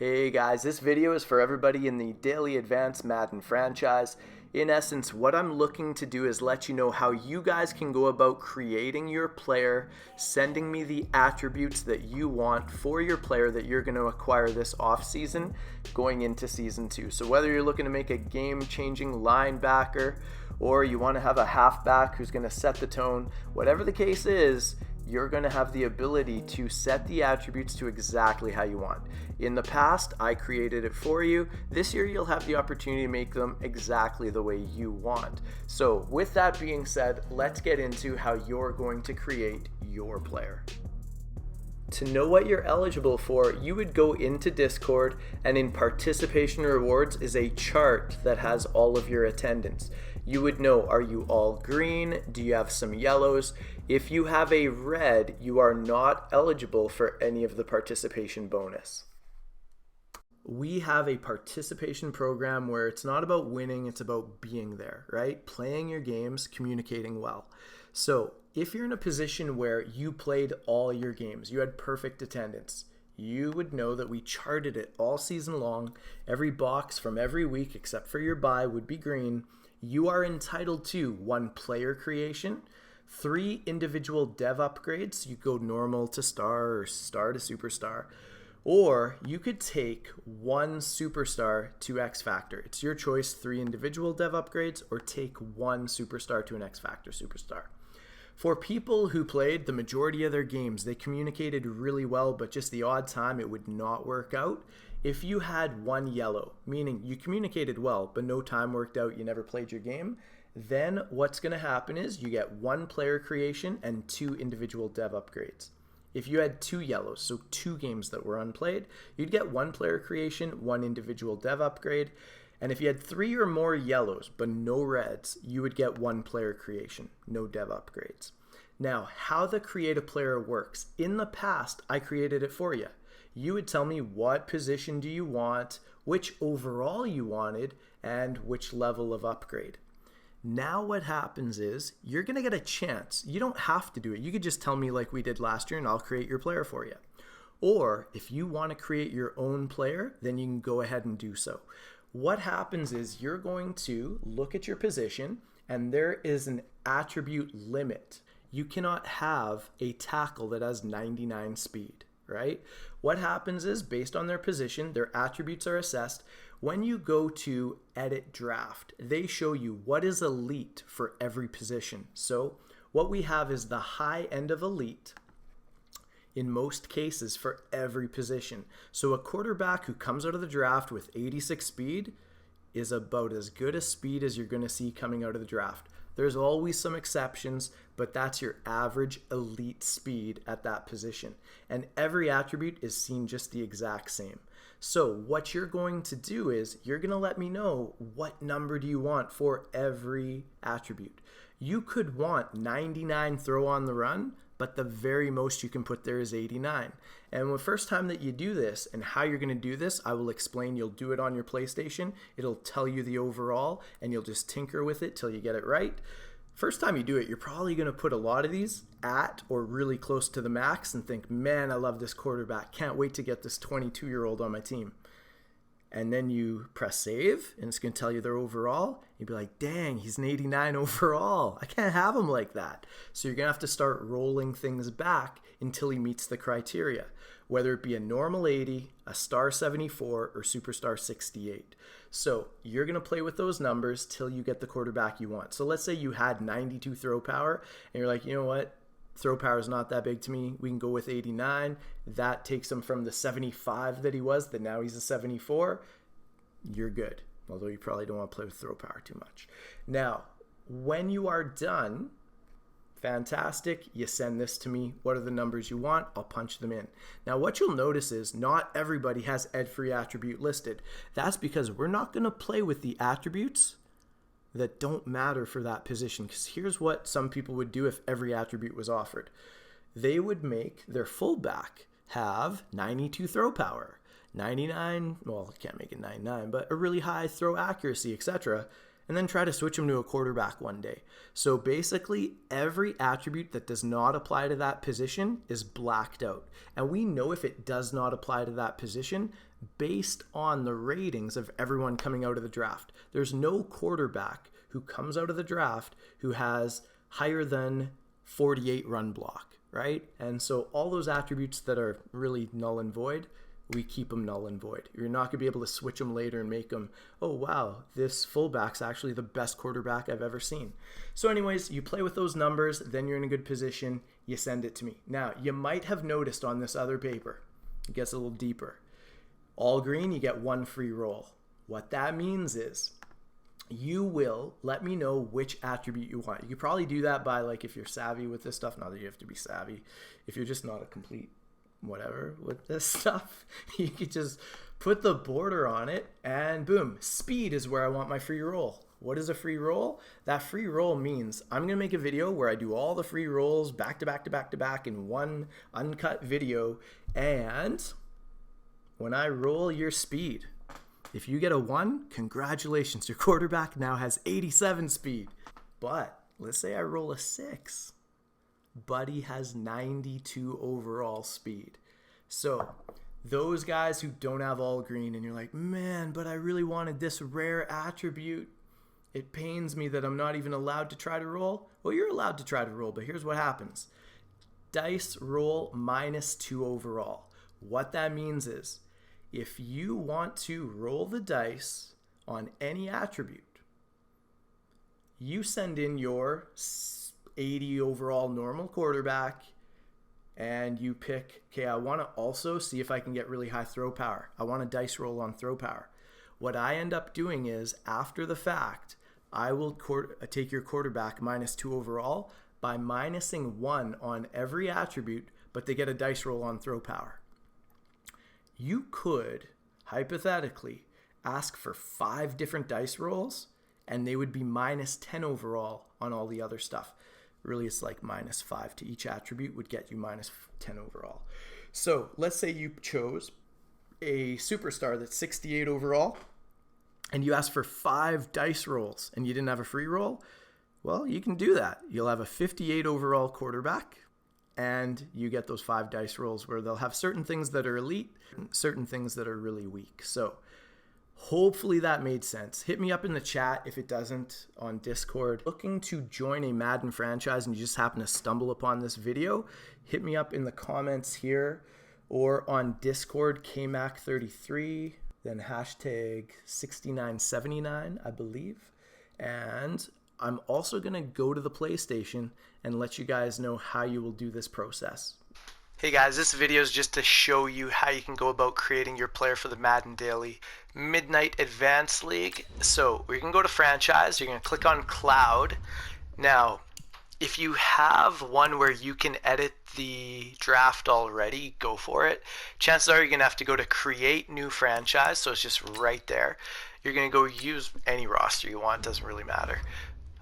Hey guys, this video is for everybody in the Daily Advanced Madden franchise. In essence, what I'm looking to do is let you know how you guys can go about creating your player, sending me the attributes that you want for your player that you're going to acquire this offseason going into Season 2. So whether you're looking to make a game-changing linebacker or you want to have a halfback who's going to set the tone, whatever the case is, you're going to have the ability to set the attributes to exactly how you want. In the past, I created it for you. This year, you'll have the opportunity to make them exactly the way you want. So with that being said, let's get into how you're going to create your player. To know what you're eligible for, you would go into Discord, and in participation rewards is a chart that has all of your attendance. You would know, are you all green? Do you have some yellows? If you have a red, you are not eligible for any of the participation bonus. We have a participation program where it's not about winning, it's about being there, right? Playing your games, communicating well. So if you're in a position where you played all your games, you had perfect attendance, you would know that we charted it all season long. Every box from every week except for your bye would be green. You are entitled to 1 player creation, 3 individual dev upgrades. You go normal to star or star to superstar. Or you could take 1 superstar to X Factor. It's your choice, 3 individual dev upgrades, or take 1 superstar to an X Factor superstar. For people who played the majority of their games, they communicated really well, but just the odd time it would not work out. If you had 1 yellow, meaning you communicated well, but no time worked out, you never played your game, then what's going to happen is you get 1 player creation and 2 individual dev upgrades. If you had 2 yellows, so 2 games that were unplayed, you'd get 1 player creation, 1 individual dev upgrade. And if you had 3 or more yellows, but no reds, you would get 1 player creation, no dev upgrades. Now, how the create a player works. In the past, I created it for you. You would tell me what position do you want, which overall you wanted, and which level of upgrade. Now what happens is you're going to get a chance. You don't have to do it. You could just tell me like we did last year and I'll create your player for you. Or if you want to create your own player, then you can go ahead and do so. What happens is you're going to look at your position and there is an attribute limit. You cannot have a tackle that has 99 speed, right? What happens is based on their position, their attributes are assessed. When you go to edit draft, they show you what is elite for every position. So what we have is the high end of elite in most cases for every position. So a quarterback who comes out of the draft with 86 speed is about as good a speed as you're going to see coming out of the draft. There's always some exceptions, but that's your average elite speed at that position. And every attribute is seen just the exact same. So what you're going to do is you're going to let me know what number do you want for every attribute. You could want 99 throw on the run, but the very most you can put there is 89. And the first time that you do this and how you're going to do this, I will explain. You'll do it on your PlayStation. It'll tell you the overall and you'll just tinker with it till you get it right. First time you do it, you're probably going to put a lot of these at or really close to the max and think, man, I love this quarterback. Can't wait to get this 22-year-old on my team. And then you press save and it's going to tell you their overall. You'd be like, dang, he's an 89 overall. I can't have him like that. So you're going to have to start rolling things back until he meets the criteria, whether it be a normal 80, a star 74, or superstar 68. So you're going to play with those numbers till you get the quarterback you want. So let's say you had 92 throw power and you're like, you know what? Throw power is not that big to me. We can go with 89. That takes him from the 75 that he was, that now he's a 74. You're good. Although you probably don't want to play with throw power too much. Now, when you are done, fantastic. You send this to me. What are the numbers you want? I'll punch them in. Now, what you'll notice is not everybody has ed-free attribute listed. That's because we're not going to play with the attributes that don't matter for that position. Because here's what some people would do if every attribute was offered. They would make their fullback have 92 throw power, 99, well, I can't make it 99, but a really high throw accuracy, etc. and then try to switch him to a quarterback one day. So basically, every attribute that does not apply to that position is blacked out. And we know if it does not apply to that position based on the ratings of everyone coming out of the draft. There's no quarterback who comes out of the draft who has higher than 48 run block, right? And so all those attributes that are really null and void, we keep them null and void. You're not going to be able to switch them later and make them, oh wow, this fullback's actually the best quarterback I've ever seen. So anyways, you play with those numbers, then you're in a good position, you send it to me. Now, you might have noticed on this other paper, it gets a little deeper. All green, you get one free roll. What that means is you will let me know which attribute you want. You could probably do that by, like, if you're savvy with this stuff, not that you have to be savvy. If you're just not a complete whatever with this stuff, you could just put the border on it and boom, speed is where I want my free roll. What is a free roll? That free roll means I'm gonna make a video where I do all the free rolls back to back to back to back in one uncut video, and when I roll your speed, if you get a 1, congratulations, your quarterback now has 87 speed. But let's say I roll a 6. Buddy has 92 overall speed. So those guys who don't have all green and you're like, man, but I really wanted this rare attribute. It pains me that I'm not even allowed to try to roll. Well, you're allowed to try to roll, but here's what happens. Dice roll -2 overall. What that means is if you want to roll the dice on any attribute, you send in your 80 overall normal quarterback and you pick, okay, I want to also see if I can get really high throw power. I want a dice roll on throw power. What I end up doing is, after the fact, I will take your quarterback -2 overall by minusing 1 on every attribute, but they get a dice roll on throw power. You could, hypothetically, ask for 5 different dice rolls and they would be -10 overall on all the other stuff. Really, it's like -5 to each attribute would get you -10 overall. So let's say you chose a superstar that's 68 overall and you asked for 5 dice rolls and you didn't have a free roll. Well, you can do that. You'll have a 58 overall quarterback and you get those 5 dice rolls where they'll have certain things that are elite, certain things that are really weak. So hopefully that made sense. Hit me up in the chat if it doesn't on Discord. Looking to join a Madden franchise and you just happen to stumble upon this video, hit me up in the comments here or on Discord, KMac33, then hashtag 6979, I believe. And I'm also going to go to the PlayStation and let you guys know how you will do this process. Hey guys, this video is just to show you how you can go about creating your player for the Madden Daily Midnight Advanced League. So we're going to go to Franchise, you're going to click on Cloud. Now, if you have one where you can edit the draft already, go for it. Chances are you're going to have to go to Create New Franchise, so it's just right there. You're going to go use any roster you want, doesn't really matter.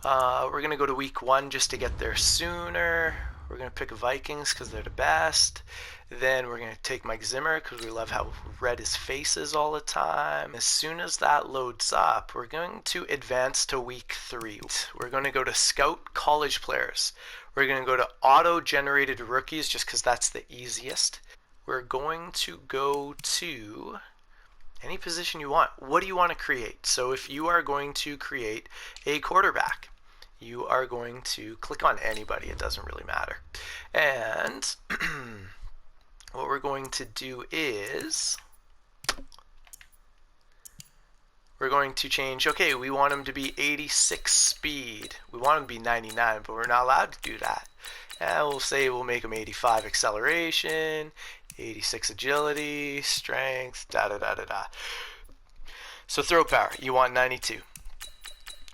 We're going to go to week 1 just to get there sooner. We're going to pick Vikings because they're the best. Then we're going to take Mike Zimmer because we love how red his face is all the time. As soon as that loads up, we're going to advance to week 3. We're going to go to Scout College Players. We're going to go to Auto-Generated Rookies just because that's the easiest. We're going to go to any position you want. What do you want to create? So if you are going to create a quarterback, you are going to click on anybody. It doesn't really matter. And what we're going to do is we're going to change, okay, we want him to be 86 speed. We want him to be 99, but we're not allowed to do that. And we'll say we'll make him 85 acceleration, 86 agility, strength, da-da-da-da-da. So throw power, you want 92.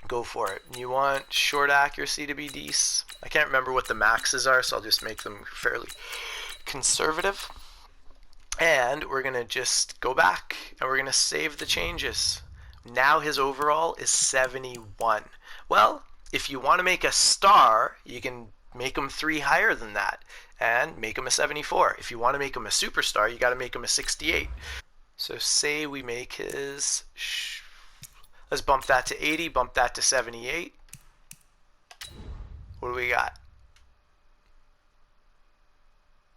Go for it. You want short accuracy to be decent. I can't remember what the maxes are, so I'll just make them fairly conservative. And we're going to just go back and we're going to save the changes. Now his overall is 71. Well, if you want to make a star, you can make him 3 higher than that and make him a 74. If you want to make him a superstar, you got to make him a 68. So say we make his... Let's bump that to 80, bump that to 78. What do we got?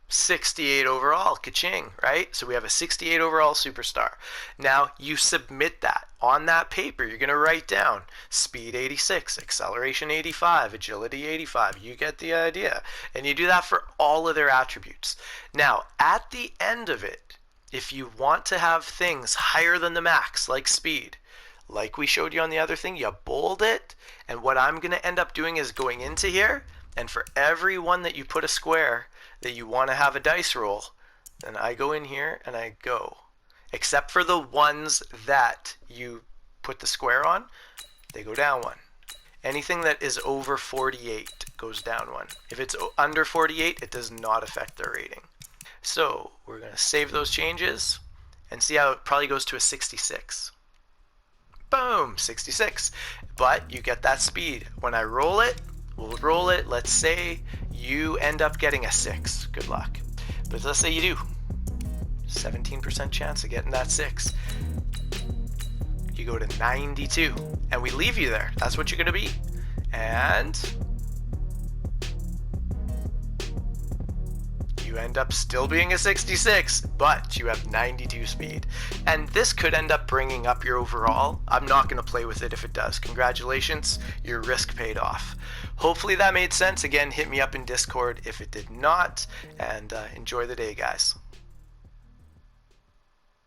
68 overall, ka-ching, right? So we have a 68 overall superstar. Now you submit that. On that paper, you're going to write down speed 86, acceleration 85, agility 85. You get the idea. And you do that for all of their attributes. Now, at the end of it, if you want to have things higher than the max, like speed, like we showed you on the other thing, you bold it. And what I'm going to end up doing is going into here, and for every one that you put a square that you want to have a dice roll, then I go in here and I go. Except for the ones that you put the square on, they go down one. Anything that is over 48 goes down one. If it's under 48, it does not affect their rating. So we're going to save those changes and see how it probably goes to a 66. Boom, 66. But you get that speed. When I roll it, we'll roll it. Let's say you end up getting a 6. Good luck. But let's say you do. 17% chance of getting that 6. You go to 92. And we leave you there. That's what you're going to be. And you end up still being a 66, but you have 92 speed. And this could end up bringing up your overall. I'm not going to play with it if it does. Congratulations, your risk paid off. Hopefully that made sense. Again, hit me up in Discord if it did not, and enjoy the day, guys.